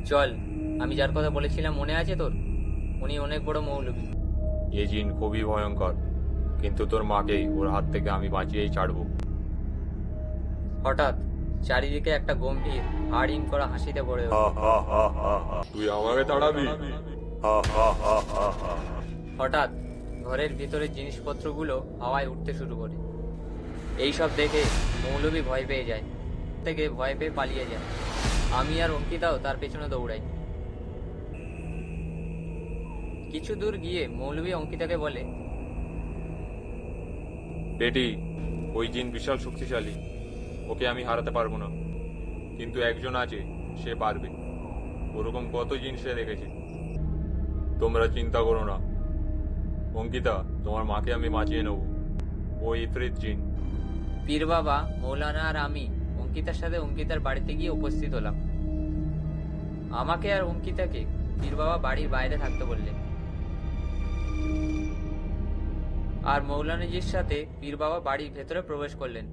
চল, আমি যার কথা বলেছিলাম মনে আছে তোর? উনি অনেক বড় মৌলবী। এ জিন খুবই ভয়ঙ্কর, কিন্তু তোর মাকে ওর হাত থেকে আমি বাঁচিয়েই ছাড়বো। হঠাৎ চারিদিকে একটা গম্ভীর হাড় হিম করা হাসিতে ভরে হা ওঠে। হা হা হা হা। তুই আমাকে তাড়াবি? হা হা হা হা হা। হঠাৎ ঘরের ভিতরের জিনিসপত্রগুলো হাওয়ায় উঠতে শুরু করে। এইসব দেখে মৌলবী ভয় পেয়ে যায়, থেকে ভয় পেয়ে পালিয়ে যায়। আমি আর অঙ্কিতাও তার পেছনে দৌড়াই। কিছু দূর গিয়ে মৌলবী অঙ্কিতাকে বলে, বেটি, ওই জিন বিশাল শক্তিশালী, ওকে আমি হারাতে পারবো না, কিন্তু একজন আছে, সে পারবে। ওরকম কত জিন সে দেখেছে। তোমরা চিন্তা করো না অঙ্কিতা, তোমার মাকে আমি বাঁচিয়ে নেব। ও ইফরিত জিন। পীর বাবা, মৌলানা আর আমি অঙ্কিতার সাথে অঙ্কিতার বাড়িতে গিয়ে উপস্থিত হলাম। আমাকে আর অঙ্কিতাকে পীর বাবা বাড়ির বাইরে থাকতে বললেন, আর মৌলানাজির সাথে পীর বাবা বাড়ির ভেতরে প্রবেশ করলেন।